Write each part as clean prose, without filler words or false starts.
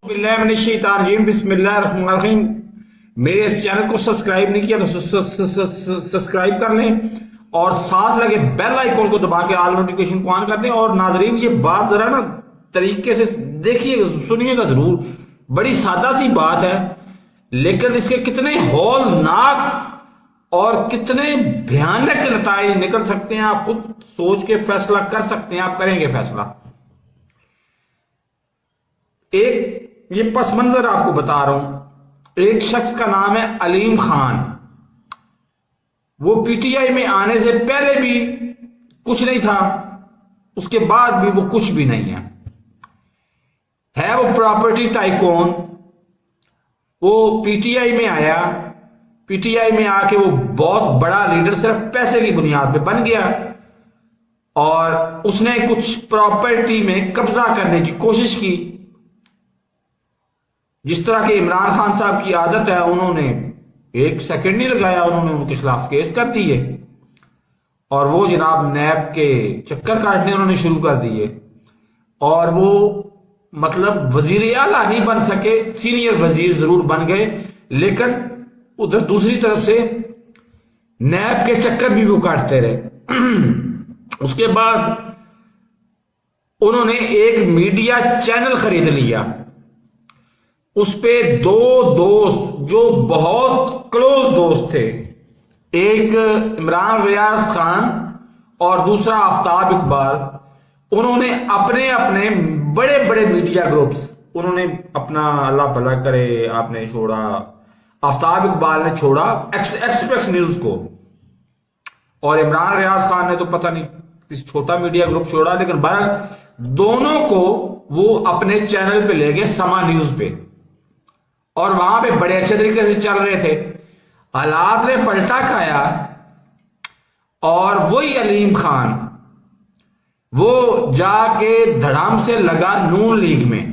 بسم اللہ الرحمن الرحیم۔ میرے اس چینل کو سبسکرائب نہیں کیا تو سبسکرائب کر لیں اور ساتھ لگے بیل آئیکن کو دبا کے آل نوٹیفیکیشن کو آن کر دیں۔ اور ناظرین یہ بات ذرا نا طریقے سے دیکھیے گا، سنیے گا ضرور۔ بڑی سادہ سی بات ہے لیکن اس کے کتنے ہولناک اور کتنے بھیانک نتائج نکل سکتے ہیں، آپ خود سوچ کے فیصلہ کر سکتے ہیں، آپ کریں گے فیصلہ۔ ایک یہ پس منظر آپ کو بتا رہا ہوں۔ ایک شخص کا نام ہے علیم خان۔ وہ پی ٹی آئی میں آنے سے پہلے بھی کچھ نہیں تھا، اس کے بعد بھی وہ کچھ بھی نہیں ہے وہ پراپرٹی ٹائکون۔ وہ پی ٹی آئی میں آیا، پی ٹی آئی میں آ کے وہ بہت بڑا لیڈر صرف پیسے کی بنیاد پہ بن گیا اور اس نے کچھ پراپرٹی میں قبضہ کرنے کی کوشش کی۔ جس طرح کہ عمران خان صاحب کی عادت ہے، انہوں نے ایک سیکنڈ نہیں لگایا، انہوں نے ان کے خلاف کیس کر دیے اور وہ جناب نیب کے چکر کاٹنے انہوں نے شروع کر دیے اور وہ مطلب وزیر اعلیٰ نہیں بن سکے، سینئر وزیر ضرور بن گئے، لیکن ادھر دوسری طرف سے نیب کے چکر بھی وہ کاٹتے رہے۔ اس کے بعد انہوں نے ایک میڈیا چینل خرید لیا، اس پہ دو دوست جو بہت کلوز دوست تھے، ایک عمران ریاض خان اور دوسرا آفتاب اقبال، انہوں نے اپنے اپنے بڑے بڑے میڈیا گروپس، انہوں نے اپنا اللہ بھلا کرے آپ نے چھوڑا، آفتاب اقبال نے چھوڑا ایکسپریس نیوز کو اور عمران ریاض خان نے تو پتہ نہیں کس چھوٹا میڈیا گروپ چھوڑا، لیکن بہرحال دونوں کو وہ اپنے چینل پہ لے گئے، سما نیوز پہ، اور وہاں پہ بڑے اچھے طریقے سے چل رہے تھے۔ حالات نے پلٹا کھایا اور وہی علیم خان وہ جا کے دھڑام سے لگا نون لیگ میں،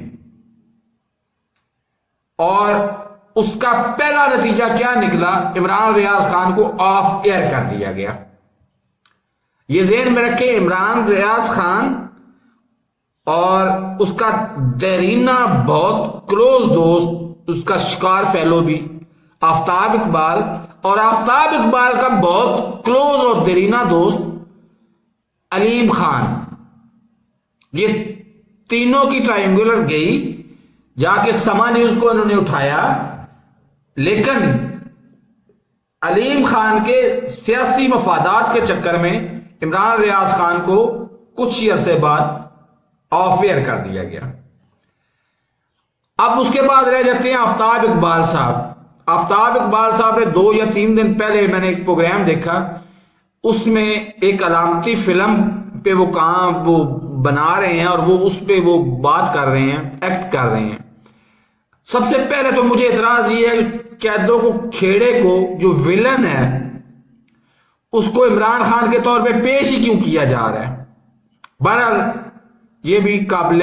اور اس کا پہلا نتیجہ کیا نکلا؟ عمران ریاض خان کو آف ایئر کر دیا گیا۔ یہ ذہن میں رکھے، عمران ریاض خان اور اس کا دیرینہ بہت کلوز دوست، اس کا شکار فیلو بھی آفتاب اقبال، اور آفتاب اقبال کا بہت کلوز اور دیرینہ دوست علیم خان، یہ تینوں کی ٹرائنگولر گئی، جا کے سما نیوز کو انہوں نے اٹھایا، لیکن علیم خان کے سیاسی مفادات کے چکر میں عمران ریاض خان کو کچھ ہی عرصے بعد آف ایئر کر دیا گیا۔ اب اس کے بعد رہ جاتے ہیں آفتاب اقبال صاحب۔ آفتاب اقبال صاحب نے 2 یا 3 دن پہلے میں نے ایک پروگرام دیکھا، اس میں ایک علامتی فلم پہ وہ بنا رہے ہیں اور وہ اس پہ وہ بات کر رہے ہیں، ایکٹ کر رہے ہیں۔ سب سے پہلے تو مجھے اعتراض یہ ہے کہ قیدوں کو کھیڑے کو جو ویلن ہے اس کو عمران خان کے طور پہ پیش ہی کیوں کیا جا رہا ہے؟ بہرحال یہ بھی قابل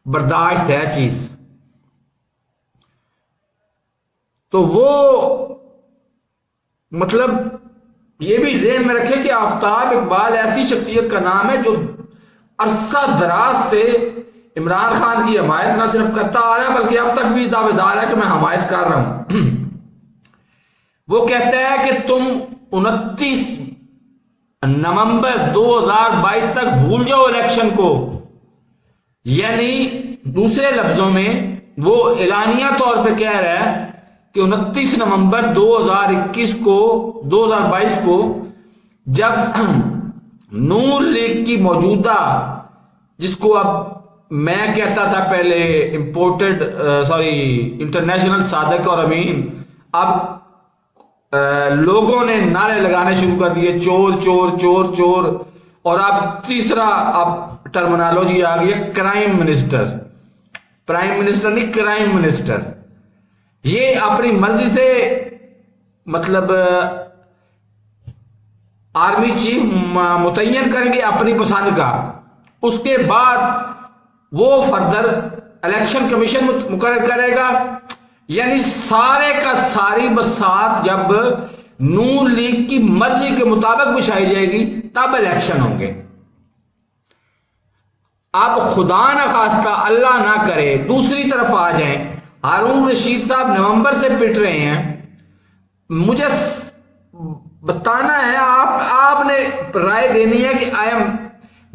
برداشت ہے چیز۔ تو وہ مطلب یہ بھی ذہن میں رکھے کہ آفتاب اقبال ایسی شخصیت کا نام ہے جو عرصہ دراز سے عمران خان کی حمایت نہ صرف کرتا آ رہا ہے بلکہ اب تک بھی دعوے دار ہے کہ میں حمایت کر رہا ہوں۔ وہ کہتا ہے کہ تم 29 نومبر 2022 تک بھول جاؤ الیکشن کو، یعنی دوسرے لفظوں میں وہ اعلانیہ طور پہ کہہ رہا ہے کہ 29 نومبر 2022 کو جب نون لیگ کی موجودہ، جس کو اب میں کہتا تھا پہلے انٹرنیشنل صادق اور امین، اب لوگوں نے نعرے لگانے شروع کر دیے، چور چور چور چور، اور اب تیسرا اب ٹرمنالوجی آ گئی ہے کرائم منسٹر، پرائم منسٹر نہیں، کرائم منسٹر۔ یہ اپنی مرضی سے مطلب آرمی چیف متعین کریں گے اپنی پسند کا، اس کے بعد وہ فردر الیکشن کمیشن مقرر کرے گا، یعنی سارے کا ساری بساط جب نون لیگ کی مرضی کے مطابق بچھائی جائے گی تب الیکشن ہوں گے۔ اب خدا نہ خواستہ اللہ نہ کرے دوسری طرف آ جائیں، ہارون رشید صاحب نومبر سے پٹ رہے ہیں، مجھے بتانا ہے، آپ نے رائے دینی ہے کہ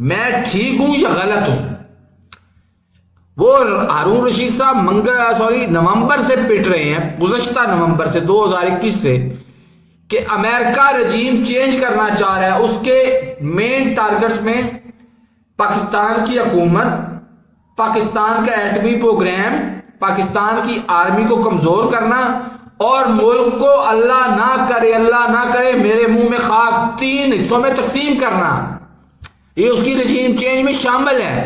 میں ٹھیک ہوں یا غلط ہوں۔ وہ ہارون رشید صاحب نومبر سے پٹ رہے ہیں، گزشتہ نومبر سے 2021 سے، کہ امریکہ رجیم چینج کرنا چاہ رہا ہے، اس کے مین ٹارگٹس میں پاکستان کی حکومت، پاکستان کا ایٹمی پروگرام، پاکستان کی آرمی کو کمزور کرنا، اور ملک کو اللہ نہ کرے میرے منہ میں خاک 3 حصوں میں تقسیم کرنا، یہ اس کی رجیم چینج میں شامل ہے۔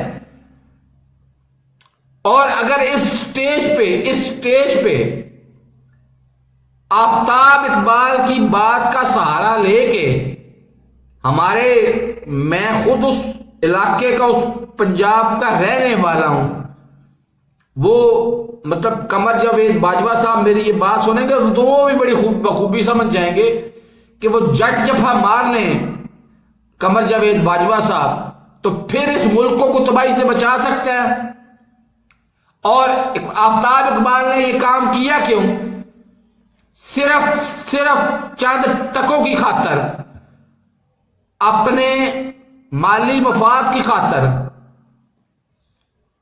اور اگر اس سٹیج پہ آفتاب اقبال کی بات کا سہارا لے کے میں خود اس علاقے کا، اس پنجاب کا رہنے والا ہوں، وہ مطلب قمر جاوید باجوہ صاحب میری یہ بات سنیں گے تو وہ بھی بڑی بخوبی سمجھ جائیں گے کہ وہ جٹ جفا مار لیں قمر جاوید باجوہ صاحب تو پھر اس ملک کو تباہی سے بچا سکتے ہیں۔ اور آفتاب اقبال نے یہ کام کیا کیوں؟ صرف چند ٹکوں کی خاطر، اپنے مالی مفاد کی خاطر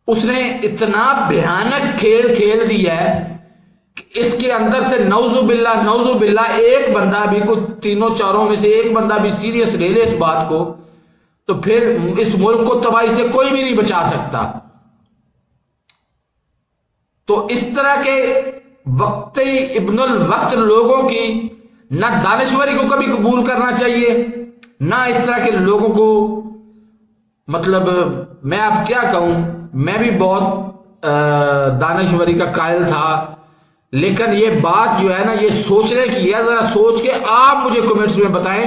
اس نے اتنا بھیانک کھیل دیا ہے کہ اس کے اندر سے نعوذ باللہ ایک بندہ بھی، کوئی 3-4 میں سے ایک بندہ بھی سیریس لے لے اس بات کو، تو پھر اس ملک کو تباہی سے کوئی بھی نہیں بچا سکتا۔ تو اس طرح کے ابن الوقت لوگوں کی نہ دانشوری کو کبھی قبول کرنا چاہیے، نہ اس طرح کے لوگوں کو، مطلب میں اب کیا کہوں، میں بھی بہت دانشوری کا قائل تھا، لیکن یہ بات جو ہے نا، یہ سوچنے کی ہے، ذرا سوچ کے آپ مجھے کمنٹس میں بتائیں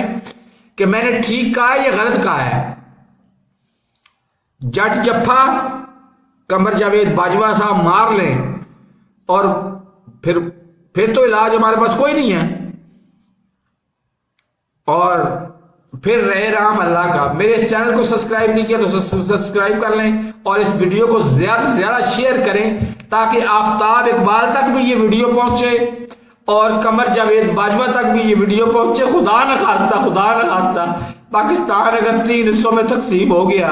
کہ میں نے ٹھیک کہا ہے یا غلط کہا ہے۔ جٹ جفا قمر جاوید باجوہ صاحب مار لیں اور پھر تو علاج ہمارے پاس کوئی نہیں ہے، اور پھر رہے رام اللہ کا۔ میرے اس چینل کو سبسکرائب نہیں کیا تو سبسکرائب کر لیں، اور اس ویڈیو کو زیادہ سے زیادہ شیئر کریں تاکہ آفتاب اقبال تک بھی یہ ویڈیو پہنچے اور قمر جاوید باجوہ تک بھی یہ ویڈیو پہنچے۔ خدا نہ خواستہ پاکستان اگر 3 حصوں میں تقسیم ہو گیا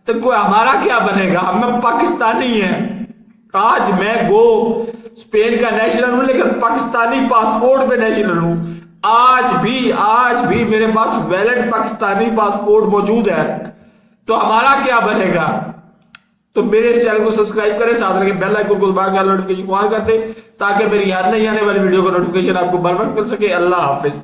تو کوئی ہمارا کیا بنے گا؟ ہم پاکستانی ہیں۔ آج میں اسپین کا نیشنل ہوں، لیکن پاکستانی پاسپورٹ پہ نیشنل ہوں۔ آج بھی میرے پاس ویلڈ پاکستانی پاسپورٹ موجود ہے، تو ہمارا کیا بنے گا؟ تو میرے اس چینل کو سبسکرائب کریں، ساتھ رکھیں بیل آئیکن کو دبا کر نوٹیفیکیشن آن کر دیں تاکہ میری ہر نئی آنے والی ویڈیو کا نوٹیفیکیشن آپ کو بر وقت مل سکے۔ اللہ حافظ۔